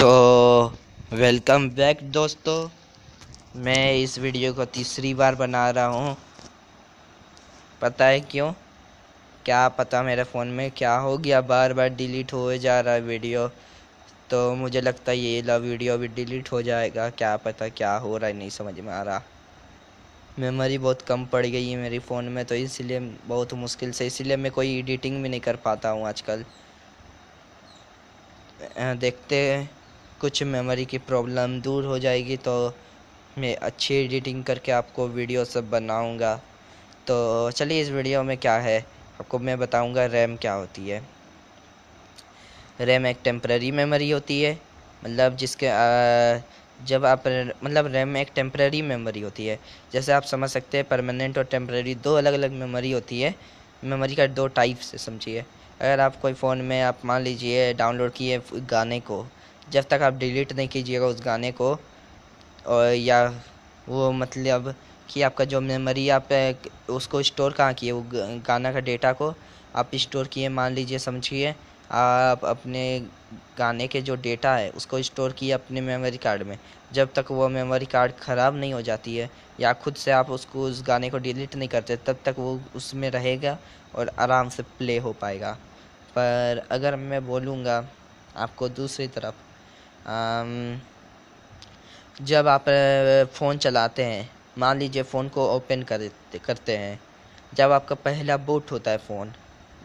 तो welcome back दोस्तों। मैं इस वीडियो को तीसरी बार बना रहा हूँ। पता है क्यों? क्या पता मेरे फ़ोन में क्या हो गया, बार बार डिलीट हो जा रहा है वीडियो। तो मुझे लगता है ये ला वीडियो भी डिलीट हो जाएगा। क्या पता क्या हो रहा है, नहीं समझ में आ रहा। मेमोरी बहुत कम पड़ गई है मेरी फ़ोन में, तो इसलिए बहुत मुश्किल से, इसीलिए मैं कोई एडिटिंग भी नहीं कर पाता हूँ आजकल। देखते हैं, कुछ मेमोरी की प्रॉब्लम दूर हो जाएगी तो मैं अच्छी एडिटिंग करके आपको वीडियो सब बनाऊंगा। तो चलिए, इस वीडियो में क्या है आपको मैं बताऊंगा। रैम क्या होती है। रैम एक टेम्पररी मेमोरी होती है, मतलब जिसके जब आप मतलब रैम एक टेम्पररी मेमोरी होती है। जैसे आप समझ सकते हैं, परमानेंट और टेम्पररी दो अलग अलग मेमोरी होती है। मेमोरी का दो टाइप से समझिए। अगर आप कोई फ़ोन में आप मान लीजिए डाउनलोड किए गाने को, जब तक आप डिलीट नहीं कीजिएगा उस गाने को, और या वो मतलब कि आपका जो मेमोरी आप उसको स्टोर कहाँ किए, वो गाना का डेटा को आप स्टोर किए, मान लीजिए समझिए आप अपने गाने के जो डेटा है उसको स्टोर किए अपने मेमोरी कार्ड में। जब तक वो मेमोरी कार्ड ख़राब नहीं हो जाती है या खुद से आप उसको उस गाने को डिलीट नहीं करते, तब तक वो उसमें रहेगा और आराम से प्ले हो पाएगा। पर अगर मैं बोलूँगा आपको दूसरी तरफ, जब आप फ़ोन चलाते हैं, मान लीजिए फ़ोन को ओपन करते हैं, जब आपका पहला बूट होता है फ़ोन,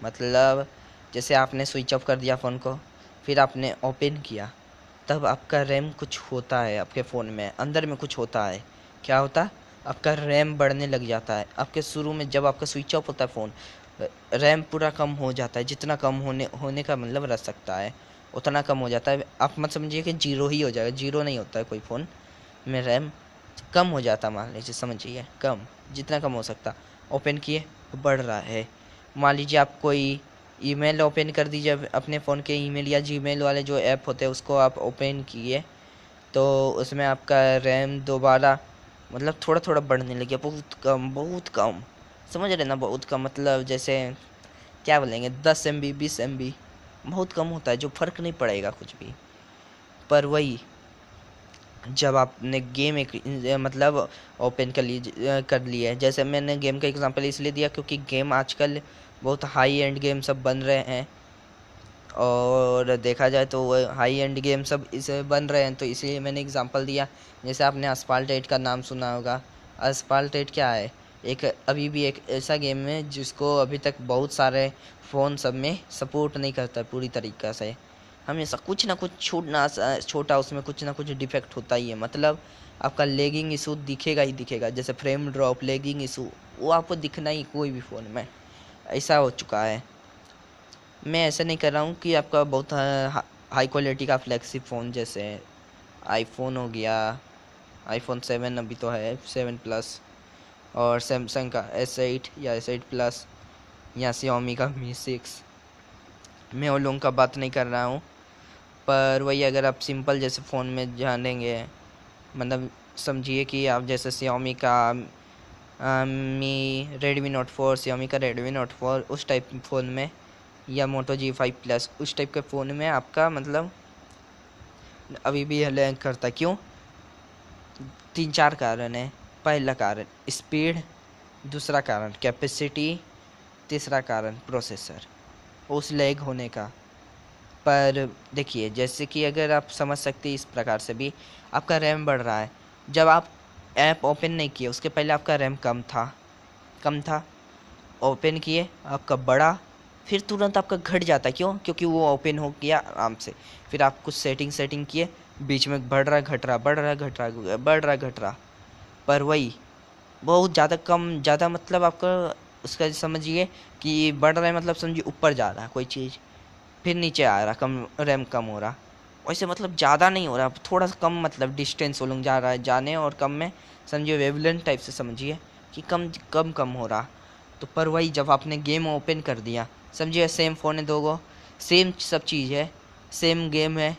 मतलब जैसे आपने स्विच ऑफ कर दिया फ़ोन को, फिर आपने ओपन किया, तब आपका रैम कुछ होता है आपके फ़ोन में, अंदर में कुछ होता है। क्या होता है? आपका रैम बढ़ने लग जाता है। आपके शुरू में जब आपका स्विच ऑफ होता है फ़ोन, रैम पूरा कम हो जाता है। जितना कम होने का मतलब रह सकता है उतना कम हो जाता है। आप मत समझिए कि जीरो ही हो जाएगा, जीरो नहीं होता है कोई फ़ोन में रैम। कम हो जाता, मान लीजिए समझिए कम, जितना कम हो सकता। ओपन किए तो बढ़ रहा है। मान लीजिए आप कोई ईमेल ओपन कर दीजिए अपने फ़ोन के, ईमेल या जीमेल वाले जो ऐप होते हैं उसको आप ओपन किए, तो उसमें आपका रैम दोबारा मतलब थोड़ा थोड़ा बढ़ने लगे, बहुत कम बहुत कम। समझ रहे ना, बहुत कम, मतलब जैसे क्या बोलेंगे, 10 MB 20 MB, बहुत कम होता है जो फ़र्क नहीं पड़ेगा कुछ भी। पर वही जब आपने गेम एक मतलब ओपन कर लिया है, जैसे मैंने गेम का एग्जांपल इसलिए दिया क्योंकि गेम आजकल बहुत हाई एंड गेम सब बन रहे हैं, और देखा जाए तो वो हाई एंड गेम सब इसे बन रहे हैं, तो इसलिए मैंने एग्जांपल दिया। जैसे आपने अस्फाल्ट 8 का नाम सुना होगा। अस्फाल्ट 8 क्या है? एक अभी भी एक ऐसा गेम है जिसको अभी तक बहुत सारे फ़ोन सब में सपोर्ट नहीं करता पूरी तरीक़ा से। हमेशा कुछ ना कुछ छोटा उसमें कुछ ना कुछ डिफेक्ट होता ही है। मतलब आपका लेगिंग इशू दिखेगा ही दिखेगा, जैसे फ्रेम ड्रॉप, लेगिंग इशू, वो आपको दिखना ही कोई भी फ़ोन में, ऐसा हो चुका है। मैं ऐसा नहीं कर रहा हूँ कि आपका बहुत हाई क्वालिटी का फ्लैगशिप फ़ोन जैसे आईफोन हो गया, आईफोन 7 अभी तो है, 7 प्लस, और सैमसंग का S8 या S8 प्लस, या Xiaomi का Mi 6, मैं उन लोगों का बात नहीं कर रहा हूँ। पर वही, अगर आप सिंपल जैसे फ़ोन में जानेंगे, मतलब समझिए कि आप जैसे Xiaomi का मी रेडमी नोट 4, Xiaomi का रेडमी नोट 4, उस टाइप फ़ोन में, या मोटो G5 प्लस, उस टाइप के फ़ोन में आपका मतलब अभी भी लैग करता। क्यों? 3-4 कारण है। पहला कारण स्पीड, दूसरा कारण कैपेसिटी, तीसरा कारण प्रोसेसर, उस लैग होने का। पर देखिए, जैसे कि अगर आप समझ सकते हैं इस प्रकार से भी, आपका रैम बढ़ रहा है। जब आप ऐप ओपन नहीं किए उसके पहले आपका रैम कम था, ओपन किए आपका बढ़ा, फिर तुरंत आपका घट जाता है। क्यों? क्योंकि वो ओपन हो गया आराम से। फिर आप कुछ सेटिंग किए, बीच में बढ़ रहा घट रहा, बढ़ रहा घट रहा, बढ़ रहा घट रहा। पर वही बहुत ज़्यादा कम, ज़्यादा मतलब आपका उसका समझिए कि बढ़ रहा है, मतलब समझिए ऊपर जा रहा है कोई चीज़, फिर नीचे आ रहा, कम रैम कम हो रहा। वैसे मतलब ज़्यादा नहीं हो रहा, थोड़ा सा कम, मतलब डिस्टेंस वो लोग जा रहा है, जाने और कम में समझिए वेवलेंथ टाइप से समझिए कि कम कम कम हो रहा। तो पर वही जब आपने गेम ओपन कर दिया, समझिए सेम फ़ोन है दो गो, सेम सब चीज़ है, सेम गेम है,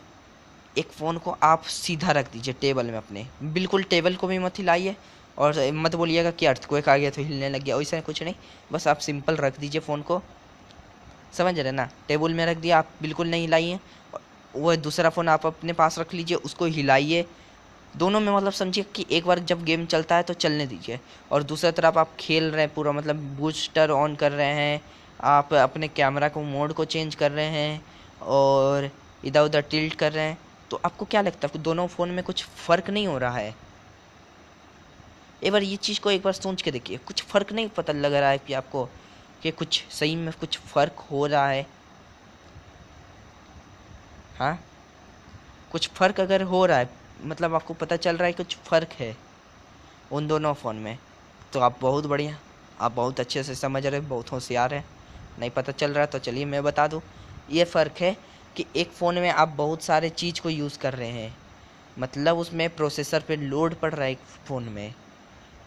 एक फ़ोन को आप सीधा रख दीजिए टेबल में अपने, बिल्कुल टेबल को भी मत हिलाइए, और मत बोलिएगा कि अर्थक्वेक आ गया तो हिलने लग गया, वैसा कुछ नहीं। बस आप सिंपल रख दीजिए फ़ोन को, समझ रहे ना, टेबल में रख दिया आप, बिल्कुल नहीं हिलाइए, वो दूसरा फ़ोन आप अपने पास रख लीजिए, उसको हिलाइए। दोनों में मतलब समझिए कि एक बार जब गेम चलता है तो चलने दीजिए, और दूसरी तरफ आप खेल रहे हैं पूरा, मतलब बूस्टर ऑन कर रहे हैं, आप अपने कैमरा को मोड को चेंज कर रहे हैं और इधर उधर टिल्ट कर रहे हैं, तो आपको क्या लगता है कि दोनों फ़ोन में कुछ फ़र्क नहीं हो रहा है? एक बार ये चीज़ को एक बार सोच के देखिए, कुछ फ़र्क नहीं पता लग रहा है कि आपको कि कुछ सही में कुछ फ़र्क हो रहा है? हाँ, कुछ फ़र्क अगर हो रहा है, मतलब आपको पता चल रहा है कुछ फ़र्क है उन दोनों फ़ोन में, तो आप बहुत बढ़िया, आप बहुत अच्छे से समझ रहे, बहुत होशियार हैं। नहीं पता चल रहा है तो चलिए मैं बता दूं। ये फ़र्क है कि एक फ़ोन में आप बहुत सारे चीज़ को यूज़ कर रहे हैं, मतलब उसमें प्रोसेसर पे लोड पड़ रहा है एक फ़ोन में।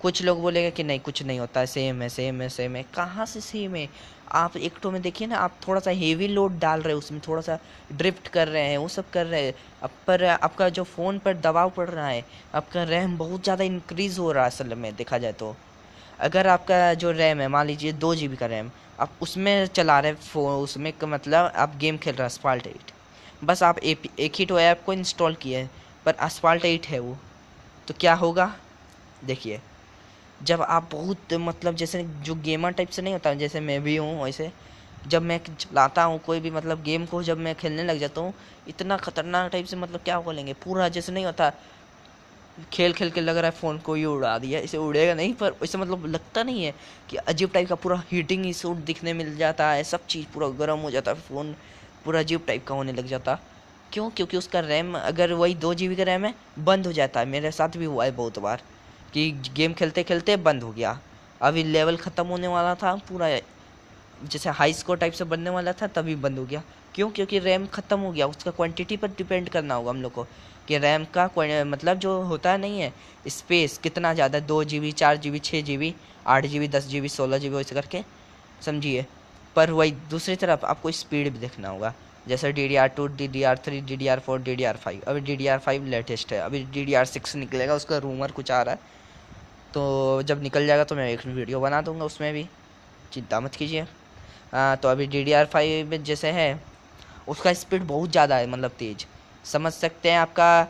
कुछ लोग बोलेंगे कि नहीं कुछ नहीं होता है, सेम है सेम है सेम है। कहाँ से सेम है? आप एक तो में देखिए ना, आप थोड़ा सा हेवी लोड डाल रहे हैं उसमें, थोड़ा सा ड्रिफ्ट कर रहे हैं, वो सब कर रहे हैं। अब पर आपका जो फ़ोन पर दबाव पड़ रहा है, आपका रैम बहुत ज़्यादा इंक्रीज़ हो रहा है असल में देखा जाए तो। अगर आपका जो रैम है, मान लीजिए 2 GB का रैम, आप उसमें चला रहे फ़ोन, उसमें का मतलब आप गेम खेल रहे हैं asphalt 8, बस आप एक ही तो ऐप को इंस्टॉल किए हैं, पर asphalt 8 है वो, तो क्या होगा देखिए। जब आप बहुत मतलब जैसे जो गेमर टाइप से नहीं होता, जैसे मैं भी हूँ वैसे, जब मैं चलाता हूँ कोई भी मतलब गेम को, जब मैं खेलने लग जाता हूँ, इतना खतरनाक टाइप से, मतलब क्या बोलेंगे, पूरा जैसे नहीं होता, खेल खेल के लग रहा है फ़ोन को ही उड़ा दिया। इसे उड़ेगा नहीं, पर इसे मतलब लगता नहीं है कि अजीब टाइप का पूरा हीटिंग इशू दिखने मिल जाता है, सब चीज़ पूरा गर्म हो जाता है, फ़ोन पूरा अजीब टाइप का होने लग जाता। क्यों? क्योंकि उसका रैम अगर वही 2 GB का रैम है, बंद हो जाता है। मेरे साथ भी हुआ है बहुत बार कि गेम खेलते खेलते बंद हो गया। अभी लेवल ख़त्म होने वाला था पूरा, जैसे हाई स्कोर टाइप से बनने वाला था, तभी बंद हो गया। क्यों? क्योंकि रैम ख़त्म हो गया। उसका क्वांटिटी पर डिपेंड करना होगा हम लोग को कि रैम का मतलब जो होता है नहीं है, स्पेस कितना ज़्यादा, 2 GB 4 GB 6 GB 8 GB 10 GB 16 GB वैसे करके, समझिए। पर वही दूसरी तरफ आपको स्पीड भी देखना होगा, जैसे DDR2 DDR3 DDR4 DDR5। अभी DDR5 लेटेस्ट है, अभी DDR6 निकलेगा, उसका रूमर कुछ आ रहा है, तो जब निकल जाएगा तो मैं एक वीडियो बना दूंगा उसमें भी, चिंता मत कीजिए। तो अभी DDR5 जैसे है, उसका स्पीड बहुत ज़्यादा है, मतलब तेज़, समझ सकते हैं। आपका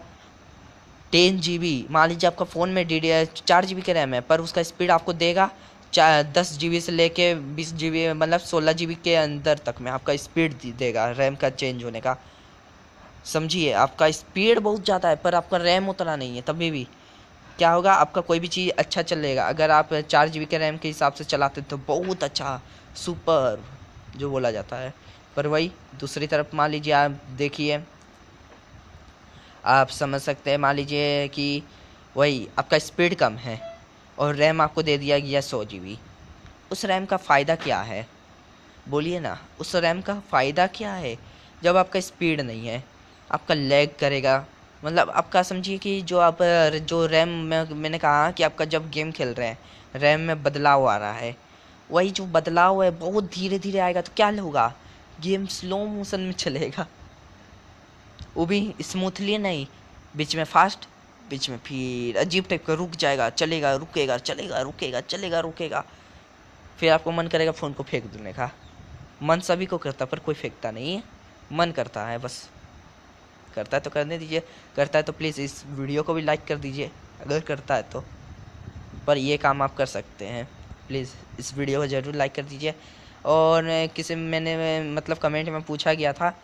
10 GB, मान लीजिए आपका फ़ोन में DDR 4 GB का रैम है, पर उसका स्पीड आपको देगा 10 GB से लेके 20 GB, मतलब 16 GB के अंदर तक में आपका स्पीड देगा रैम का चेंज होने का। समझिए, आपका स्पीड बहुत ज़्यादा है पर आपका रैम उतना नहीं है, तभी भी क्या होगा, आपका कोई भी चीज़ अच्छा चलेगा। अगर आप 4 GB के रैम के हिसाब से चलाते तो बहुत अच्छा, सुपर जो बोला जाता है। पर वही दूसरी तरफ मान लीजिए आप देखिए, आप समझ सकते हैं, मान लीजिए कि वही आपका स्पीड कम है और रैम आपको दे दिया गया 100 GB। उस रैम का फ़ायदा क्या है? बोलिए ना, उस रैम का फ़ायदा क्या है जब आपका स्पीड नहीं है? आपका लैग करेगा, मतलब आपका समझिए कि जो आप जो रैम में मैंने कहा कि आपका जब गेम खेल रहे हैं रैम में बदलाव आ रहा है, वही जो बदलाव है बहुत धीरे धीरे आएगा, तो क्या होगा, गेम स्लो मोशन में चलेगा, वो भी स्मूथली नहीं, बीच में फास्ट, बीच में फिर अजीब टाइप का रुक जाएगा, चलेगा रुकेगा चलेगा रुकेगा चलेगा रुकेगा, फिर आपको मन करेगा फ़ोन को फेंक देने का। मन सभी को करता, पर कोई फेंकता नहीं है, मन करता है बस। करता है तो करने दीजिए, करता है तो प्लीज़ इस वीडियो को भी लाइक कर दीजिए अगर करता है तो। पर ये काम आप कर सकते हैं, प्लीज़ इस वीडियो को ज़रूर लाइक कर दीजिए। और किसी मैंने मतलब कमेंट में पूछा गया था,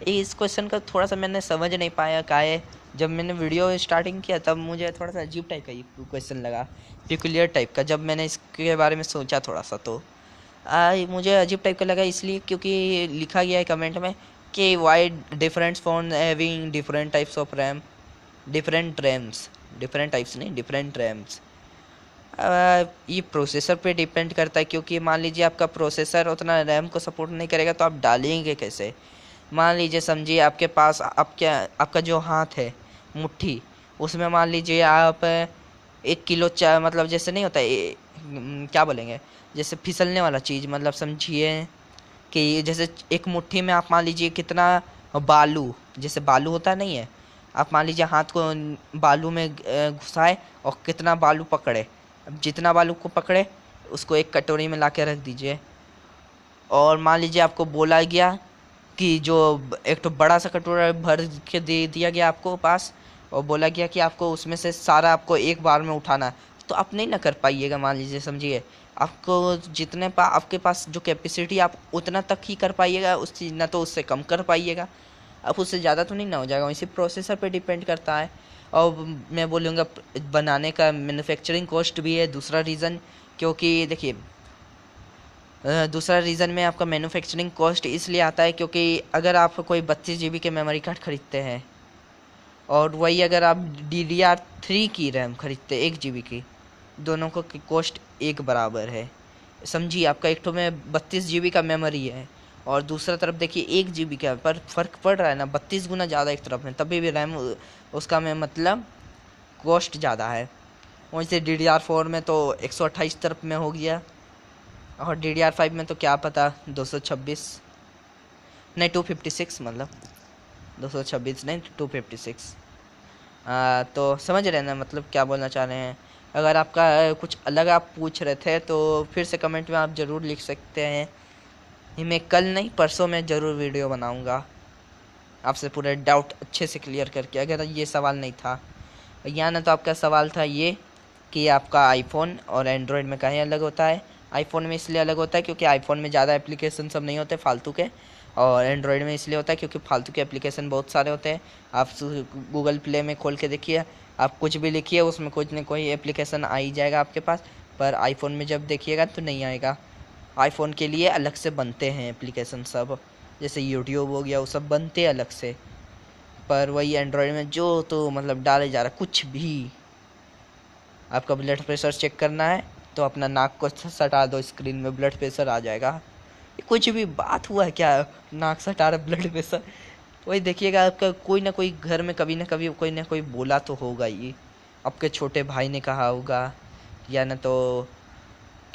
इस क्वेश्चन का थोड़ा सा मैंने समझ नहीं पाया क्या है। जब मैंने वीडियो स्टार्टिंग किया तब मुझे थोड़ा सा अजीब टाइप का ये क्वेश्चन लगा, पिकुलियर टाइप का। जब मैंने इसके बारे में सोचा थोड़ा सा, तो मुझे अजीब टाइप का लगा, इसलिए क्योंकि लिखा गया है कमेंट में कि why different phone having different types of RAM, different RAMs, different types नहीं, डिफरेंट रैम्स। ये प्रोसेसर पे डिपेंड करता है, क्योंकि मान लीजिए आपका प्रोसेसर उतना रैम को सपोर्ट नहीं करेगा तो आप डालेंगे कैसे? मान लीजिए समझिए आपके पास आपका जो हाथ है, मुट्ठी, उसमें मान लीजिए आप 1 किलो मतलब जैसे नहीं होता क्या बोलेंगे, जैसे फिसलने वाला चीज़, मतलब समझिए कि जैसे एक मुट्ठी में आप मान लीजिए कितना बालू, जैसे बालू होता नहीं है, आप मान लीजिए हाथ को बालू में घुसाए और कितना बालू पकड़े। अब जितना बालू को पकड़े उसको एक कटोरी में ला के रख दीजिए, और मान लीजिए आपको बोला गया कि जो एक तो बड़ा सा कटोरा भर के दे दिया गया आपको पास, और बोला गया कि आपको उसमें से सारा आपको एक बार में उठाना है, तो आप नहीं ना कर पाइएगा। मान लीजिए, समझिए, आपको जितने आपके पास जो कैपेसिटी, आप उतना तक ही कर पाइएगा, उस चीज़ ना तो उससे कम कर पाइएगा, अब उससे ज़्यादा तो नहीं ना हो जाएगा। इसी प्रोसेसर पे डिपेंड करता है। और मैं बोलूँगा बनाने का मैन्युफैक्चरिंग कॉस्ट भी है दूसरा रीज़न, क्योंकि देखिए दूसरा रीज़न में आपका मैन्युफैक्चरिंग कॉस्ट इसलिए आता है क्योंकि अगर आप कोई 32 GB के मेमोरी कार्ड खरीदते हैं और वही अगर आप DDR3 की रैम खरीदते 1 GB की, दोनों को कॉस्ट एक बराबर है। समझिए, आपका एक तो में 32 GB का मेमोरी है और दूसरा तरफ देखिए 1 GB का, पर फ़र्क पड़ रहा है ना, 32 गुना ज़्यादा एक तरफ में, तभी भी रैम उसका में मतलब कॉस्ट ज़्यादा है। वैसे DDR4 में तो 128 तरफ में हो गया, और DDR5 में तो क्या पता 226, नहीं 256, मतलब 226 नहीं 256। तो समझ रहे हैं ना मतलब क्या बोलना चाह रहे हैं। अगर आपका कुछ अलग आप पूछ रहे थे तो फिर से कमेंट में आप ज़रूर लिख सकते हैं। ये मैं कल नहीं परसों में ज़रूर वीडियो बनाऊंगा, आपसे पूरे डाउट अच्छे से क्लियर करके। अगर ये सवाल नहीं था या ना, तो आपका सवाल था ये कि आपका आईफोन और एंड्रॉयड में कहीं अलग होता है। आईफोन में इसलिए अलग होता है क्योंकि आईफोन में ज़्यादा एप्लीकेशन सब नहीं होते फालतू के, और एंड्रॉयड में इसलिए होता है क्योंकि फालतू के एप्लीकेशन बहुत सारे होते हैं। आप गूगल प्ले में खोल के देखिए, आप कुछ भी लिखिए उसमें कुछ न कोई एप्लीकेशन आ ही जाएगा आपके पास, पर आईफोन में जब देखिएगा तो नहीं आएगा। आईफोन के लिए अलग से बनते हैं एप्लीकेशन सब, जैसे यूट्यूब हो गया, वो सब बनते हैं अलग से। पर वही एंड्रॉयड में जो तो मतलब डाले जा रहा कुछ भी। आपका ब्लड प्रेशर चेक करना है तो अपना नाक को सटा दो, स्क्रीन में ब्लड प्रेशर आ जाएगा। कुछ भी बात हुआ है क्या, नाक सटा रहा ब्लड प्रेशर। वही देखिएगा, आपका कोई ना कोई घर में कभी ना कभी कोई ना कोई बोला तो होगा ही, आपके छोटे भाई ने कहा होगा, या ना तो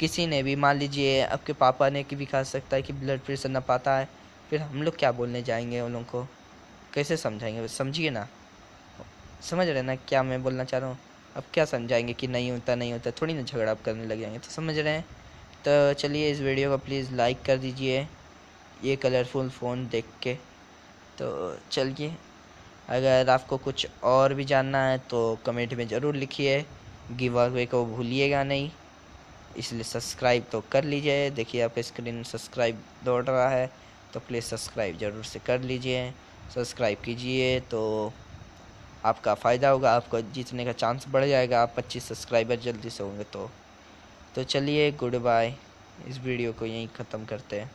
किसी ने भी, मान लीजिए आपके पापा ने भी कहा सकता है कि ब्लड प्रेशर ना पाता है। फिर हम लोग क्या बोलने जाएंगे उन लोगों को, कैसे समझाएंगे, समझिए ना। समझ रहे ना क्या मैं बोलना चाह रहा हूँ। अब क्या समझाएंगे कि नहीं होता नहीं होता, थोड़ी ना झगड़ा आप करने लग जाएंगे, तो समझ रहे हैं। तो चलिए इस वीडियो को प्लीज़ लाइक कर दीजिए ये कलरफुल फ़ोन देख के। तो चलिए, अगर आपको कुछ और भी जानना है तो कमेंट में ज़रूर लिखिए। गिव अवे को भूलिएगा नहीं, इसलिए सब्सक्राइब तो कर लीजिए। देखिए आपका स्क्रीन सब्सक्राइब दौड़ रहा है, तो प्लीज़ सब्सक्राइब ज़रूर से कर लीजिए। सब्सक्राइब कीजिए तो आपका फ़ायदा होगा, आपको जीतने का चांस बढ़ जाएगा, आप 25 सब्सक्राइबर जल्दी से होंगे तो चलिए गुड बाय। इस वीडियो को यहीं ख़त्म करते हैं।